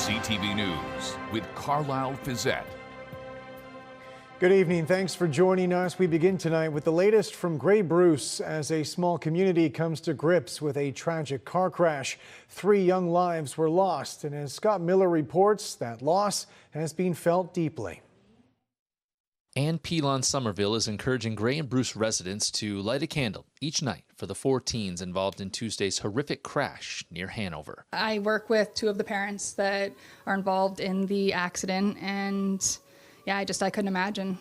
CTV News with Carlyle Fiset. Good evening. Thanks for joining us. We begin tonight with the latest from Grey Bruce as a small community comes to grips with a tragic car crash. 3 young lives were lost, and as Scott Miller reports, that loss has been felt deeply. Ann Pelon Somerville is encouraging Grey and Bruce residents to light a candle each night for the 4 teens involved in Tuesday's horrific crash near Hanover. I work with 2 of the parents that are involved in the accident, and yeah, I couldn't imagine.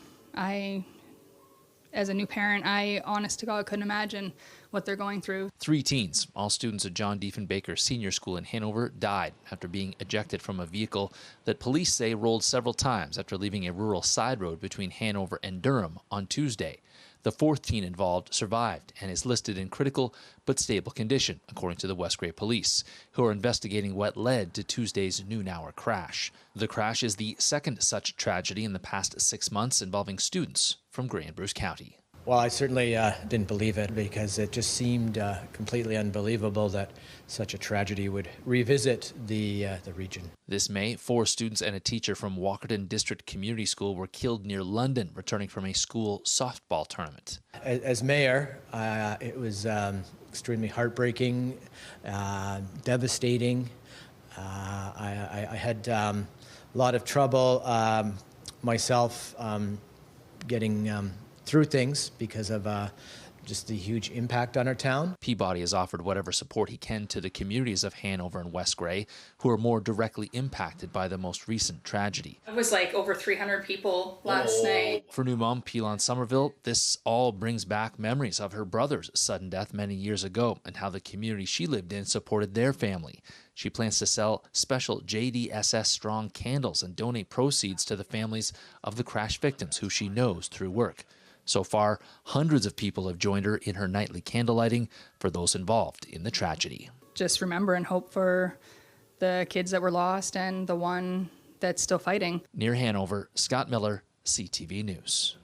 As a new parent, I honest to God couldn't imagine what they're going through. 3 teens, all students at John Diefenbaker Senior School in Hanover, died after being ejected from a vehicle that police say rolled several times after leaving a rural side road between Hanover and Durham on Tuesday. The 4th teen involved survived and is listed in critical but stable condition, according to the West Grey Police, who are investigating what led to Tuesday's noon-hour crash. The crash is the 2nd such tragedy in the past 6 months involving students from Grey and Bruce County. Well, I certainly didn't believe it because it just seemed completely unbelievable that such a tragedy would revisit the region. This May, 4 students and a teacher from Walkerton District Community School were killed near London, returning from a school softball tournament. As mayor, it was extremely heartbreaking, devastating. I had a lot of trouble myself getting through things because of just the huge impact on our town. Peabody has offered whatever support he can to the communities of Hanover and West Grey, who are more directly impacted by the most recent tragedy. It was like over 300 people last night. For new mom Pelon Somerville, this all brings back memories of her brother's sudden death many years ago and how the community she lived in supported their family. She plans to sell special JDSS Strong candles and donate proceeds to the families of the crash victims who she knows through work. So far, hundreds of people have joined her in her nightly candlelighting for those involved in the tragedy. Just remember and hope for the kids that were lost and the one that's still fighting. Near Hanover, Scott Miller, CTV News.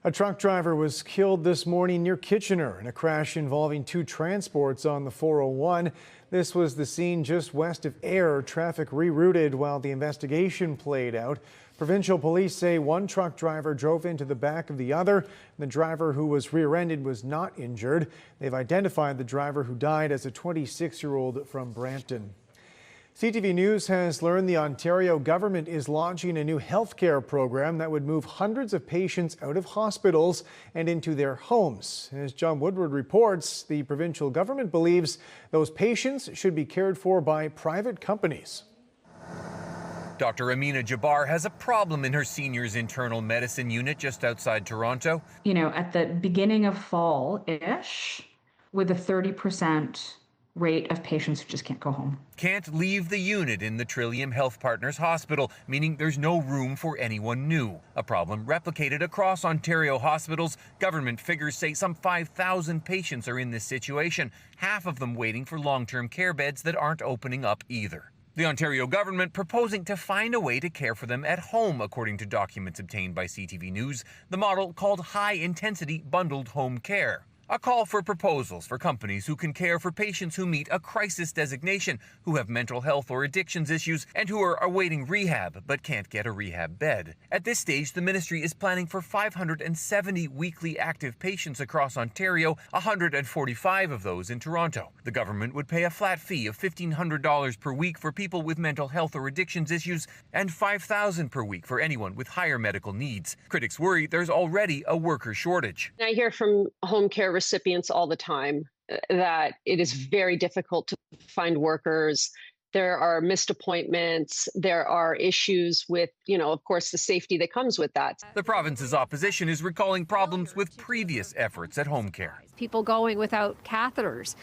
A truck driver was killed this morning near Kitchener in a crash involving 2 transports on the 401. This was the scene just west of Ayr. Traffic rerouted while the investigation played out. Provincial police say 1 truck driver drove into the back of the other. The driver who was rear-ended was not injured. They've identified the driver who died as a 26-year-old from Brampton. CTV News has learned the Ontario government is launching a new healthcare program that would move hundreds of patients out of hospitals and into their homes. As John Woodward reports, the provincial government believes those patients should be cared for by private companies. Dr. Amina Jabbar has a problem in her seniors internal medicine unit just outside Toronto. You know, at the beginning of fall-ish, with a 30% rate of patients who just can't go home. Can't leave the unit in the Trillium Health Partners Hospital, meaning there's no room for anyone new. A problem replicated across Ontario hospitals. Government figures say some 5,000 patients are in this situation, half of them waiting for long-term care beds that aren't opening up either. The Ontario government proposing to find a way to care for them at home, according to documents obtained by CTV News, the model called high-intensity bundled home care. A call for proposals for companies who can care for patients who meet a crisis designation, who have mental health or addictions issues, and who are awaiting rehab but can't get a rehab bed. At this stage, the ministry is planning for 570 weekly active patients across Ontario, 145 of those in Toronto. The government would pay a flat fee of $1,500 per week for people with mental health or addictions issues and $5,000 per week for anyone with higher medical needs. Critics worry there's already a worker shortage. I hear from home care recipients all the time that it is very difficult to find workers. There are missed appointments. There are issues with, of course, the safety that comes with that. The province's opposition is recalling problems with previous efforts at home care. People going without catheters.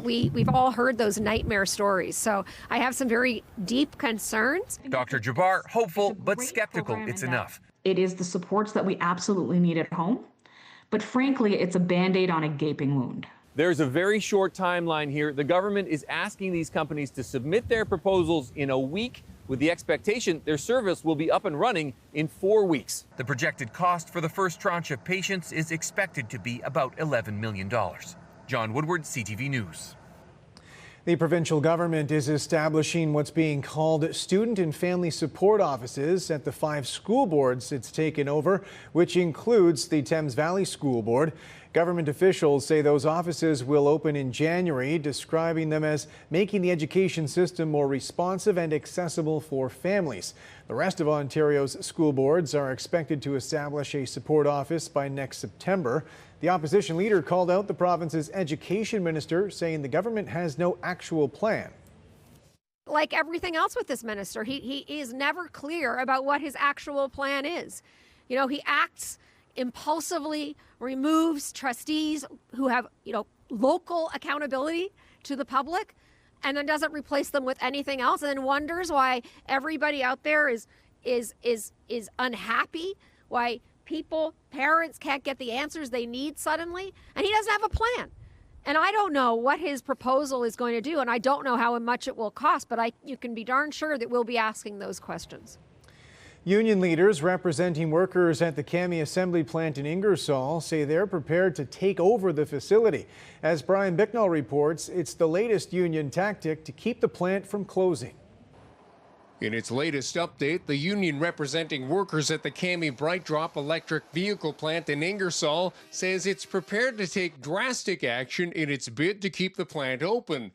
We've all heard those nightmare stories. So I have some very deep concerns. Dr. Jabbar, hopeful but skeptical it's enough. It is the supports that we absolutely need at home. But frankly, it's a Band-Aid on a gaping wound. There's a very short timeline here. The government is asking these companies to submit their proposals in a week, with the expectation their service will be up and running in 4 weeks. The projected cost for the first tranche of patients is expected to be about $11 million. John Woodward, CTV News. The provincial government is establishing what's being called student and family support offices at the 5 school boards it's taken over, which includes the Thames Valley School Board. Government officials say those offices will open in January, describing them as making the education system more responsive and accessible for families. The rest of Ontario's school boards are expected to establish a support office by next September. The opposition leader called out the province's education minister, saying the government has no actual plan. Like everything else with this minister, he is never clear about what his actual plan is. You know, he acts impulsively, removes trustees who have, local accountability to the public, and then doesn't replace them with anything else, and then wonders why everybody out there is unhappy, why parents can't get the answers they need suddenly, and he doesn't have a plan. And I don't know what his proposal is going to do, and I don't know how much it will cost, but you can be darn sure that we'll be asking those questions. Union leaders representing workers at the Cami assembly plant in Ingersoll say they're prepared to take over the facility. As Brian Bicknell reports, it's the latest union tactic to keep the plant from closing. In its latest update, the union representing workers at the Cami Bright Drop electric vehicle plant in Ingersoll says it's prepared to take drastic action in its bid to keep the plant open.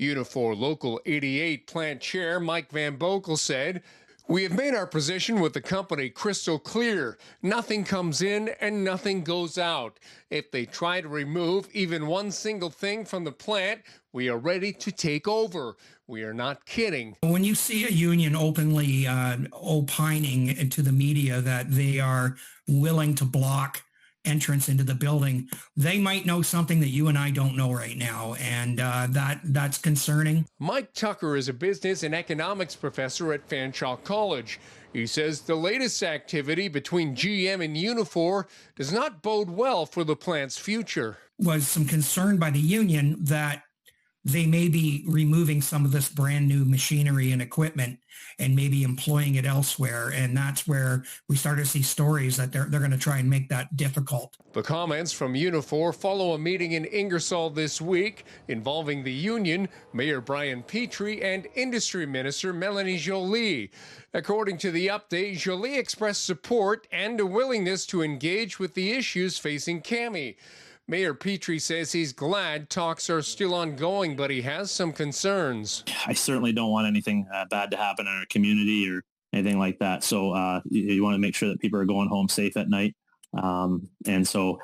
Unifor Local 88 plant chair Mike Van Bokel said, "We have made our position with the company crystal clear. Nothing comes in and nothing goes out. If they try to remove even one single thing from the plant, we are ready to take over. We are not kidding." When you see a union openly opining to the media that they are willing to block entrance into the building, they might know something that you and I don't know right now, and that's concerning. Mike Tucker is a business and economics professor at Fanshawe College. He says the latest activity between GM and Unifor does not bode well for the plant's future. Was some concern by the union that they may be removing some of this brand new machinery and equipment and maybe employing it elsewhere. And that's where we start to see stories that they're going to try and make that difficult. The comments from Unifor follow a meeting in Ingersoll this week involving the union, Mayor Brian Petrie, and Industry Minister Melanie Joly. According to the update, Joly expressed support and a willingness to engage with the issues facing Cami. Mayor Petrie says he's glad talks are still ongoing, but he has some concerns. I certainly don't want anything bad to happen in our community or anything like that. So you want to make sure that people are going home safe at night. And so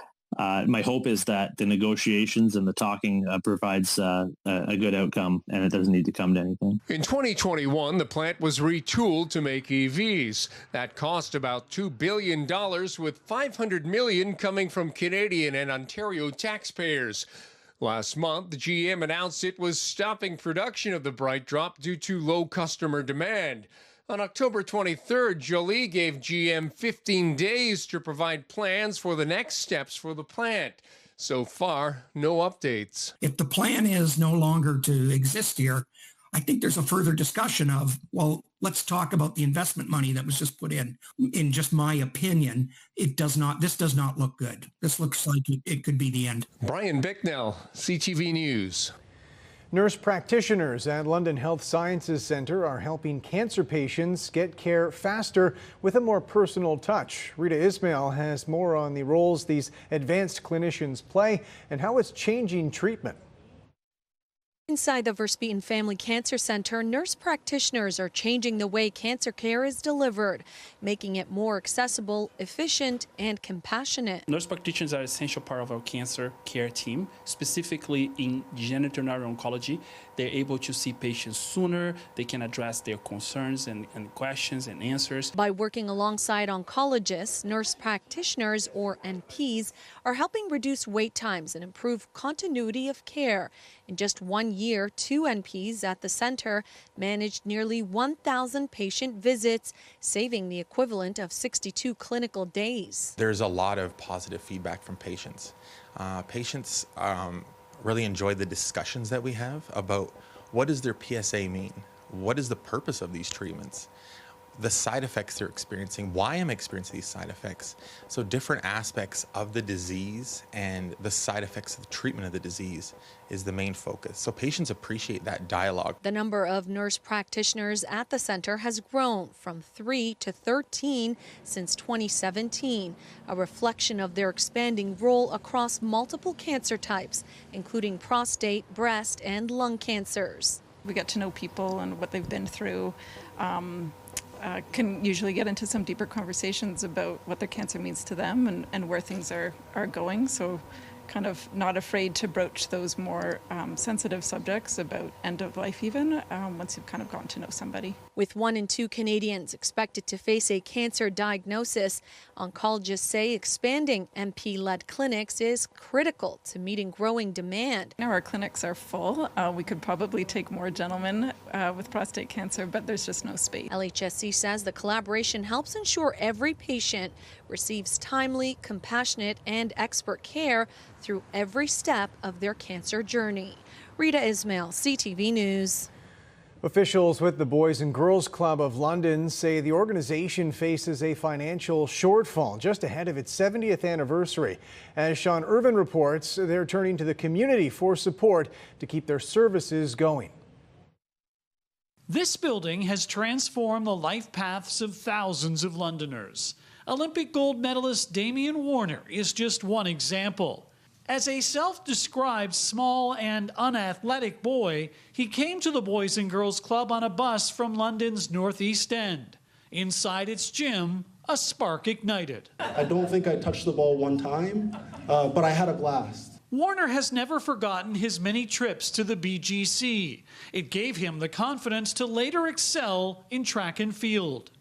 my hope is that the negotiations and the talking provides a good outcome, and it doesn't need to come to anything. In 2021, the plant was retooled to make EVs. That cost about $2 billion, with $500 million coming from Canadian and Ontario taxpayers. Last month, the GM announced it was stopping production of the Bright Drop due to low customer demand. On October 23rd, Joly gave GM 15 days to provide plans for the next steps for the plant. So far, no updates. If the plan is no longer to exist here, I think there's a further discussion of, well, let's talk about the investment money that was just put in. In just my opinion, this does not look good. This looks like it could be the end. Brian Bicknell, CTV News. Nurse practitioners at London Health Sciences Centre are helping cancer patients get care faster with a more personal touch. Rita Ismail has more on the roles these advanced clinicians play and how it's changing treatment. Inside the Verspeten Family Cancer Center, nurse practitioners are changing the way cancer care is delivered, making it more accessible, efficient, and compassionate. Nurse practitioners are an essential part of our cancer care team, specifically in genitourinary oncology. They're able to see patients sooner. They can address their concerns and questions and answers. By working alongside oncologists, nurse practitioners, or NPs, are helping reduce wait times and improve continuity of care. In just 1 year, 2 NPs at the center managed nearly 1,000 patient visits, saving the equivalent of 62 clinical days. There's a lot of positive feedback from patients. Patients really enjoy the discussions that we have about what does their PSA mean? What is the purpose of these treatments? the side effects they're experiencing, why I'm experiencing these side effects. So different aspects of the disease and the side effects of the treatment of the disease is the main focus. So patients appreciate that dialogue. The number of nurse practitioners at the center has grown from 3 to 13 since 2017, a reflection of their expanding role across multiple cancer types, including prostate, breast, and lung cancers. We get to know people and what they've been through. Can usually get into some deeper conversations about what their cancer means to them and where things are going. So kind of not afraid to broach those more sensitive subjects about end of life even, once you've kind of gotten to know somebody. With 1 in 2 Canadians expected to face a cancer diagnosis, oncologists say expanding MP-led clinics is critical to meeting growing demand. Now our clinics are full. We could probably take more gentlemen with prostate cancer, but there's just no space. LHSC says the collaboration helps ensure every patient receives timely, compassionate, and expert care through every step of their cancer journey. Rita Ismail, CTV News. Officials with the Boys and Girls Club of London say the organization faces a financial shortfall just ahead of its 70th anniversary. As Sean Irvin reports, they're turning to the community for support to keep their services going. This building has transformed the life paths of thousands of Londoners. Olympic gold medalist Damian Warner is just one example. As a self-described small and unathletic boy, he came to the Boys and Girls Club on a bus from London's Northeast End. Inside its gym, a spark ignited. I don't think I touched the ball one time, but I had a blast. Warner has never forgotten his many trips to the BGC. It gave him the confidence to later excel in track and field.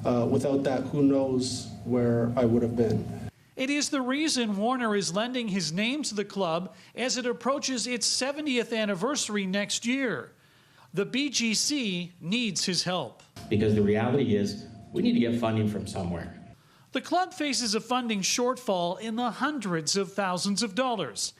Without that, who knows where I would have been. It is the reason Warner is lending his name to the club as it approaches its 70th anniversary next year. The BGC needs his help. Because the reality is, we need to get funding from somewhere. The club faces a funding shortfall in the hundreds of thousands of dollars.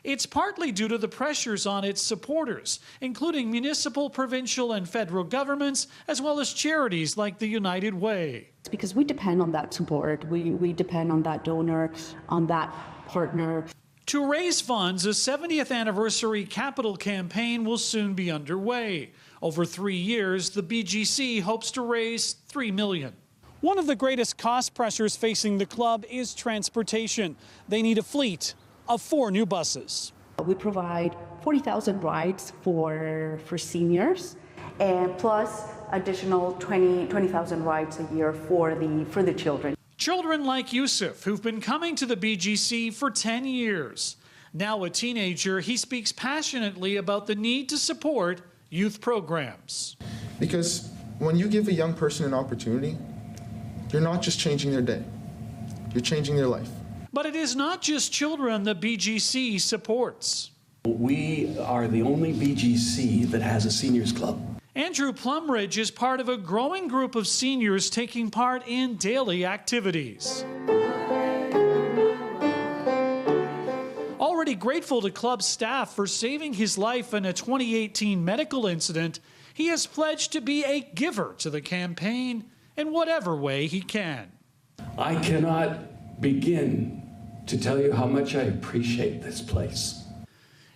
It's partly due to the pressures on its supporters, including municipal, provincial, and federal governments, as well as charities like the United Way. It's because we depend on that support. We depend on that donor, on that partner. To raise funds, a 70th anniversary capital campaign will soon be underway. Over 3 years, the BGC hopes to raise $3 million. One of the greatest cost pressures facing the club is transportation. They need a fleet of 4 new buses. We provide 40,000 rides for seniors, and plus additional 20,000 rides a year for the children. Children like Yusuf, who've been coming to the BGC for 10 years. Now a teenager, he speaks passionately about the need to support youth programs. Because when you give a young person an opportunity, you're not just changing their day, you're changing their life. But it is not just children the BGC supports. We are the only BGC that has a seniors club. Andrew Plumridge is part of a growing group of seniors taking part in daily activities. Already grateful to club staff for saving his life in a 2018 medical incident, he has pledged to be a giver to the campaign in whatever way he can. I cannot begin to tell you how much I appreciate this place.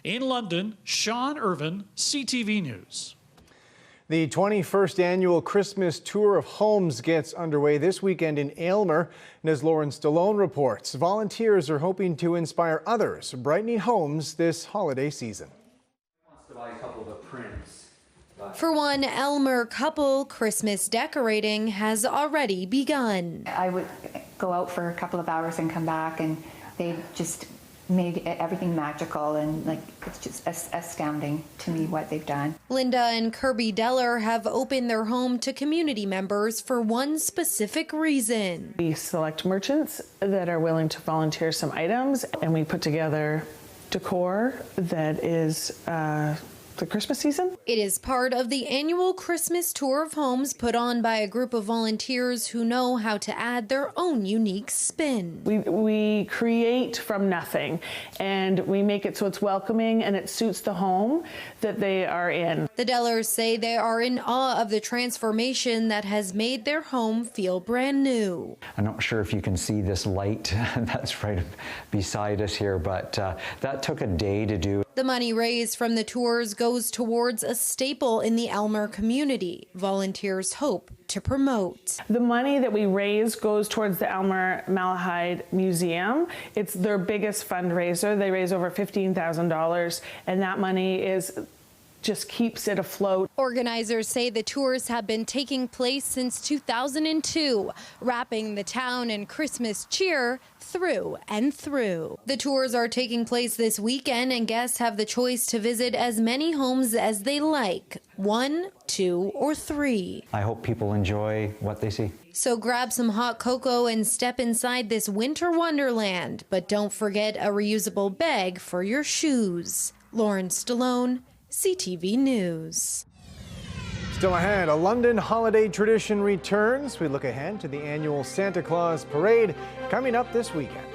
In London, Sean Irvin, CTV News. The 21st annual Christmas Tour of Homes gets underway this weekend in Aylmer. And as Lauren Stallone reports, volunteers are hoping to inspire others brightening homes this holiday season. For one Aylmer couple, Christmas decorating has already begun. I would go out for a couple of hours and come back, and they just made everything magical, and it's just astounding to me what they've done. Linda and Kirby Deller have opened their home to community members for one specific reason. We select merchants that are willing to volunteer some items, and we put together decor that is the Christmas season. It is part of the annual Christmas tour of homes put on by a group of volunteers who know how to add their own unique spin. We create from nothing, and we make it so it's welcoming and it suits the home that they are in. The Dellers say they are in awe of the transformation that has made their home feel brand new. I'm not sure if you can see this light that's right beside us here, but that took a day to do. The money raised from the tours goes towards a staple in the Elmer community. Volunteers hope to promote. The money that we raise goes towards the Elmer Malahide Museum. It's their biggest fundraiser. They raise over $15,000, and that money just keeps it afloat. Organizers say the tours have been taking place since 2002, wrapping the town in Christmas cheer through and through. The tours are taking place this weekend, and guests have the choice to visit as many homes as they like, 1, 2, or 3. I hope people enjoy what they see. So grab some hot cocoa and step inside this winter wonderland, but don't forget a reusable bag for your shoes. Lauren Stallone, CTV News. Still ahead, a London holiday tradition returns. We look ahead to the annual Santa Claus parade coming up this weekend.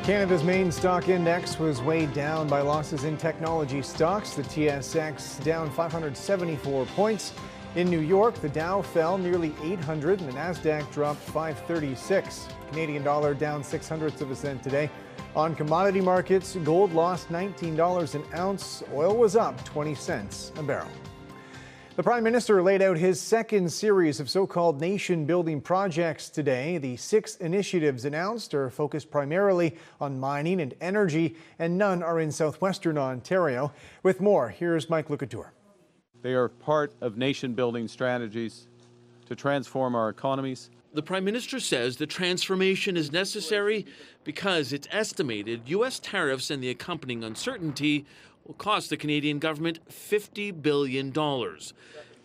Canada's main stock index was weighed down by losses in technology stocks. The TSX down 574 points. In New York, the Dow fell nearly 800 and the Nasdaq dropped 536. Canadian dollar down 0.06 today. On commodity markets, gold lost $19 an ounce. Oil was up 20 cents a barrel. The Prime Minister laid out his second series of so-called nation-building projects today. The 6 initiatives announced are focused primarily on mining and energy, and none are in southwestern Ontario. With more, here's Mike Lecouture. They are part of nation-building strategies to transform our economies. The Prime Minister says the transformation is necessary because it's estimated U.S. tariffs and the accompanying uncertainty will cost the Canadian government $50 billion.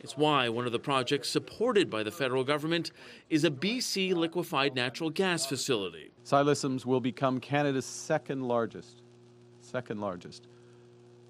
It's why one of the projects supported by the federal government is a BC liquefied natural gas facility. Silesums will become Canada's second largest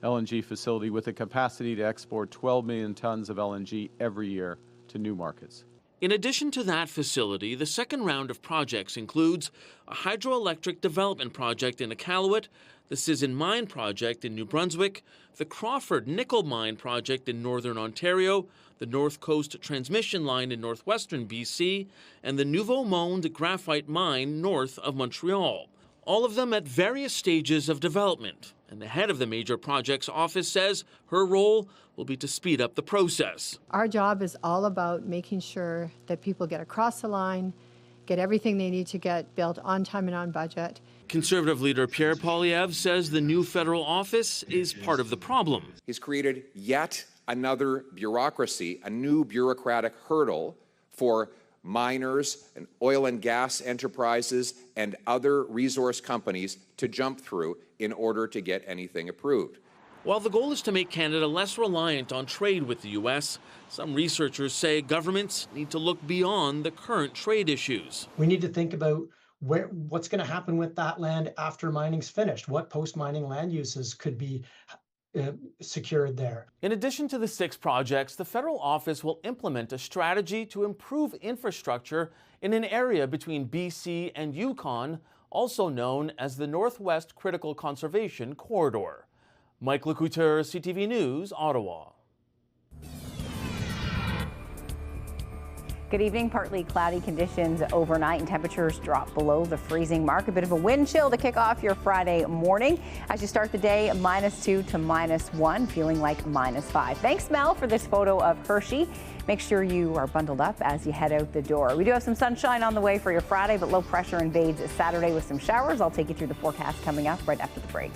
LNG facility with a capacity to export 12 million tons of LNG every year to new markets. In addition to that facility, the second round of projects includes a hydroelectric development project in Iqaluit, the Sisson Mine project in New Brunswick, the Crawford Nickel Mine project in northern Ontario, the North Coast Transmission Line in northwestern BC, and the Nouveau Monde Graphite Mine north of Montreal. All of them at various stages of development. And the head of the Major Projects Office says her role will be to speed up the process. Our job is all about making sure that people get across the line, get everything they need to get built on time and on budget. Conservative leader Pierre Poilievre says the new federal office is part of the problem. He's created yet another bureaucracy, a new bureaucratic hurdle for miners and oil and gas enterprises and other resource companies to jump through in order to get anything approved. While the goal is to make Canada less reliant on trade with the U.S., some researchers say governments need to look beyond the current trade issues. We need to think about what's going to happen with that land after mining's finished. What post-mining land uses could be secured there. In addition to the 6 projects, the federal office will implement a strategy to improve infrastructure in an area between BC and Yukon, also known as the Northwest Critical Conservation Corridor. Mike Lecouture, CTV News, Ottawa. Good evening. Partly cloudy conditions overnight and temperatures drop below the freezing mark. A bit of a wind chill to kick off your Friday morning. As you start the day, -2 to -1, feeling like -5. Thanks, Mel, for this photo of Hershey. Make sure you are bundled up as you head out the door. We do have some sunshine on the way for your Friday, but low pressure invades Saturday with some showers. I'll take you through the forecast coming up right after the break.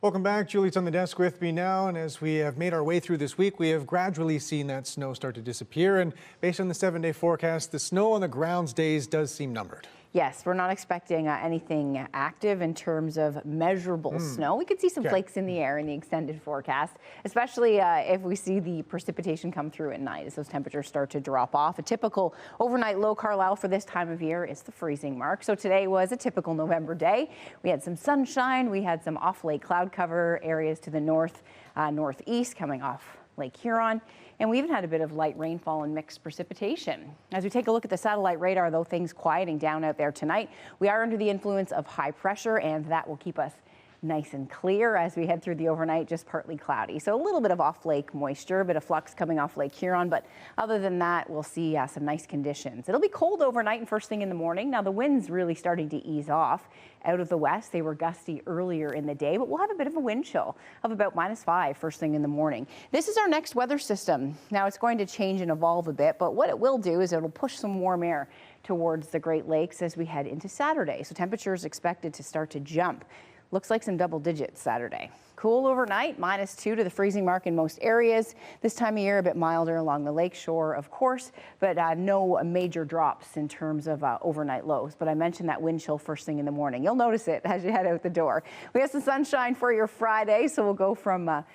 Welcome back. Julie's on the desk with me now, and as we have made our way through this week, we have gradually seen that snow start to disappear, and based on the 7-day forecast, the snow on the grounds days does seem numbered. Yes, we're not expecting anything active in terms of measurable snow. We could see some flakes in the air in the extended forecast, especially if we see the precipitation come through at night as those temperatures start to drop off. A typical overnight low, Carlyle, for this time of year is the freezing mark. So today was a typical November day. We had some sunshine. We had some off-lake cloud cover areas to the north, northeast coming off Lake Huron. And we even had a bit of light rainfall and mixed precipitation. As we take a look at the satellite radar, though, things quieting down out there tonight. We are under the influence of high pressure, and that will keep us nice and clear as we head through the overnight, just partly cloudy. So a little bit of off-lake moisture, a bit of flux coming off Lake Huron, but other than that, we'll see some nice conditions. It'll be cold overnight and first thing in the morning. Now the wind's really starting to ease off out of the west. They were gusty earlier in the day, but we'll have a bit of a wind chill of about -5 first thing in the morning. This is our next weather system. Now it's going to change and evolve a bit, but what it will do is it'll push some warm air towards the Great Lakes as we head into Saturday. So temperatures expected to start to jump. Looks like some double digits Saturday. Cool overnight, -2 to the freezing mark in most areas. This time of year, a bit milder along the lakeshore, of course, but no major drops in terms of overnight lows. But I mentioned that wind chill first thing in the morning. You'll notice it as you head out the door. We have some sunshine for your Friday, so we'll go from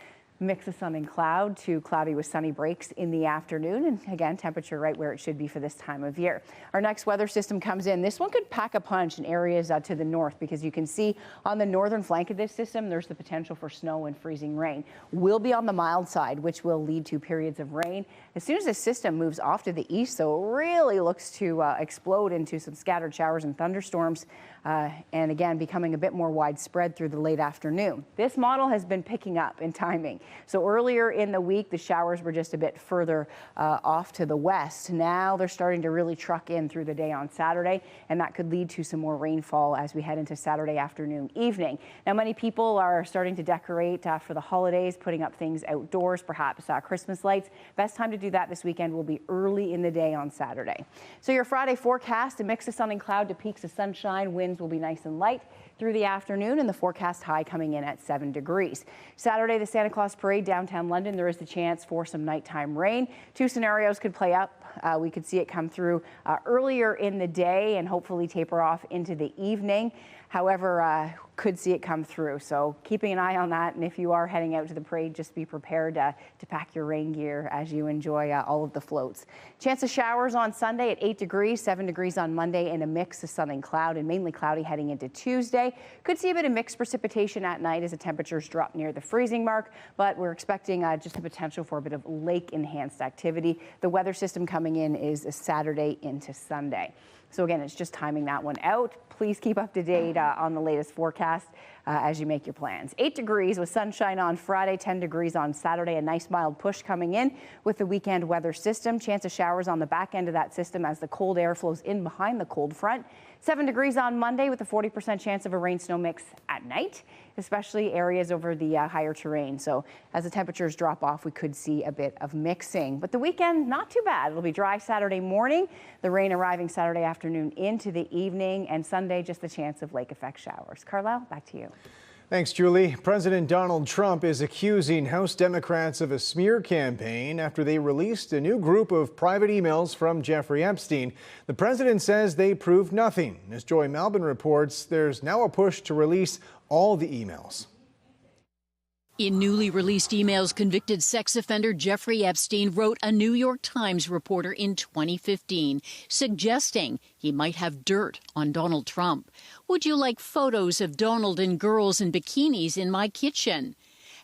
mix of sun and cloud to cloudy with sunny breaks in the afternoon. And again, temperature right where it should be for this time of year. Our next weather system comes in. This one could pack a punch in areas to the north because you can see on the northern flank of this system, there's the potential for snow and freezing rain. We'll be on the mild side, which will lead to periods of rain. As soon as this system moves off to the east, so it really looks to explode into some scattered showers and thunderstorms. And again, becoming a bit more widespread through the late afternoon. This model has been picking up in timing. So earlier in the week, the showers were just a bit further off to the west. Now they're starting to really truck in through the day on Saturday, and that could lead to some more rainfall as we head into Saturday afternoon, evening. Now, many people are starting to decorate for the holidays, putting up things outdoors, perhaps Christmas lights. Best time to do that this weekend will be early in the day on Saturday. So your Friday forecast, a mix of sun and cloud to peaks of sunshine. Winds will be nice and light through the afternoon, and the forecast high coming in at 7 degrees. Saturday, the Santa Claus parade downtown London. There is the chance for some nighttime rain. Two scenarios could play up. We could see it come through earlier in the day and hopefully taper off into the evening. However, could see it come through. So keeping an eye on that. And if you are heading out to the parade, just be prepared to pack your rain gear as you enjoy all of the floats. Chance of showers on Sunday at 8 degrees, 7 degrees on Monday, and a mix of sun and cloud, and mainly cloudy heading into Tuesday. Could see a bit of mixed precipitation at night as the temperatures drop near the freezing mark, but we're expecting just the potential for a bit of lake-enhanced activity. The weather system coming in is a Saturday into Sunday. So again, it's just timing that one out. Please keep up to date on the latest forecast as you make your plans. 8 degrees with sunshine on Friday, 10 degrees on Saturday. A nice mild push coming in with the weekend weather system. Chance of showers on the back end of that system as the cold air flows in behind the cold front. 7 degrees on Monday with a 40% chance of a rain-snow mix at night, especially areas over the higher terrain. So as the temperatures drop off, we could see a bit of mixing. But the weekend, not too bad. It'll be dry Saturday morning, the rain arriving Saturday afternoon into the evening, and Sunday, just the chance of lake effect showers. Carlyle, back to you. Thanks, Julie. President Donald Trump is accusing House Democrats of a smear campaign after they released a new group of private emails from Jeffrey Epstein. The president says they proved nothing. As Joy Malbon reports, there's now a push to release all the emails. In newly released emails, convicted sex offender Jeffrey Epstein wrote a New York Times reporter in 2015, suggesting he might have dirt on Donald Trump. Would you like photos of Donald and girls in bikinis in my kitchen?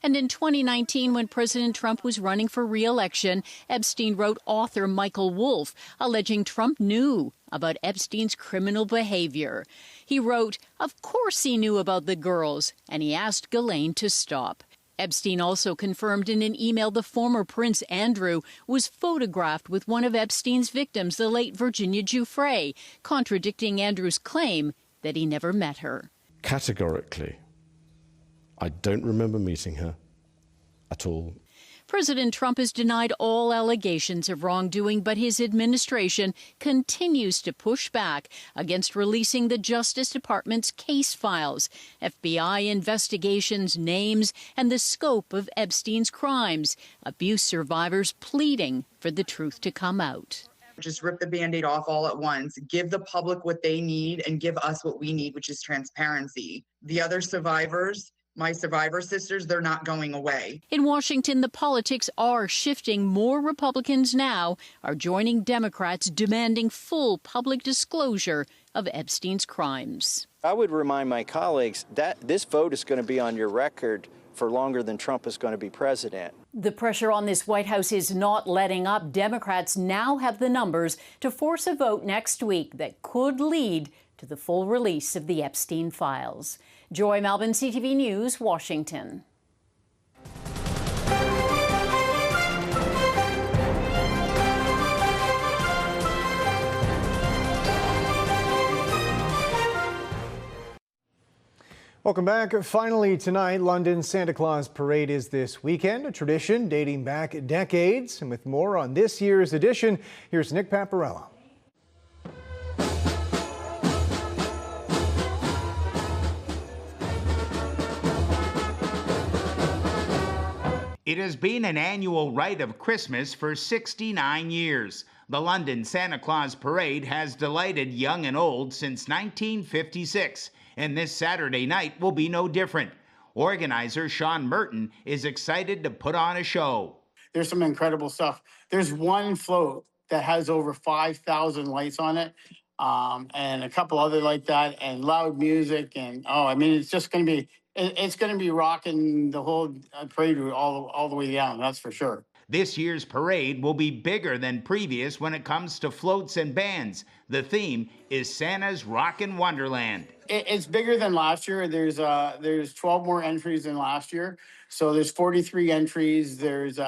And in 2019, when President Trump was running for re-election, Epstein wrote author Michael Wolff, alleging Trump knew about Epstein's criminal behavior. He wrote, of course he knew about the girls, and he asked Ghislaine to stop. Epstein also confirmed in an email the former Prince Andrew was photographed with one of Epstein's victims, the late Virginia Giuffre, contradicting Andrew's claim that he never met her. Categorically, I don't remember meeting her at all. President Trump has denied all allegations of wrongdoing, but his administration continues to push back against releasing the Justice Department's case files, FBI investigations, names, and the scope of Epstein's crimes, abuse survivors pleading for the truth to come out. Just rip the Band-Aid off all at once, give the public what they need and give us what we need, which is transparency. The other survivors, my survivor sisters, they're not going away. In Washington, the politics are shifting. More Republicans now are joining Democrats demanding full public disclosure of Epstein's crimes. I would remind my colleagues that this vote is going to be on your record for longer than Trump is going to be president. The pressure on this White House is not letting up. Democrats now have the numbers to force a vote next week that could lead to the full release of the Epstein files. Joy Melvin, CTV News, Washington. Welcome back. Finally tonight, London's Santa Claus parade is this weekend, a tradition dating back decades. And with more on this year's edition, here's Nick Paparella. It has been an annual rite of Christmas for 69 years. The London Santa Claus Parade has delighted young and old since 1956, and this Saturday night will be no different. Organizer Sean Merton is excited to put on a show. There's some incredible stuff. There's one float that has over 5,000 lights on it, and a couple other like that, and loud music, and it's just going to be. It's going to be rocking the whole parade route all the way down, that's for sure. This year's parade will be bigger than previous when it comes to floats and bands. The theme is Santa's Rockin' Wonderland. It's bigger than last year. There's 12 more entries than last year. So there's 43 entries. There's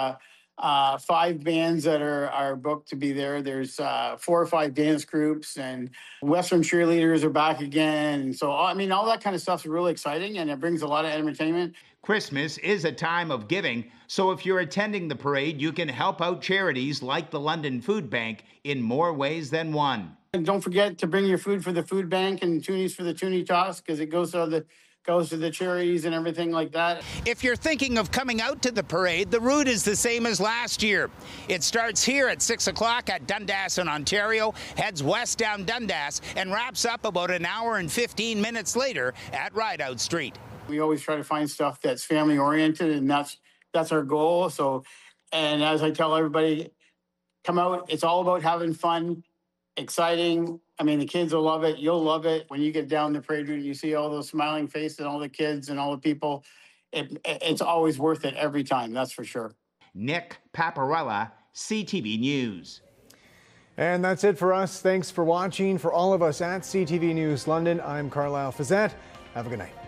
5 bands that are booked to be there. There's 4 or 5 dance groups, and Western cheerleaders are back again. So, all that kind of stuff is really exciting, and it brings a lot of entertainment. Christmas is a time of giving, so if you're attending the parade, you can help out charities like the London Food Bank in more ways than one. And don't forget to bring your food for the food bank and toonies for the toonie toss, because it goes to the charities and everything like that. If you're thinking of coming out to the parade, the route is the same as last year. It starts here at 6 o'clock at Dundas in Ontario, heads west down Dundas, and wraps up about an hour and 15 minutes later at Rideout Street. We always try to find stuff that's family oriented, and that's our goal. So, and as I tell everybody, come out. It's all about having fun, exciting. The kids will love it. You'll love it. When you get down the parade route, you see all those smiling faces and all the kids and all the people. It's always worth it every time, that's for sure. Nick Paparella, CTV News. And that's it for us. Thanks for watching. For all of us at CTV News London, I'm Carlyle Fiset. Have a good night.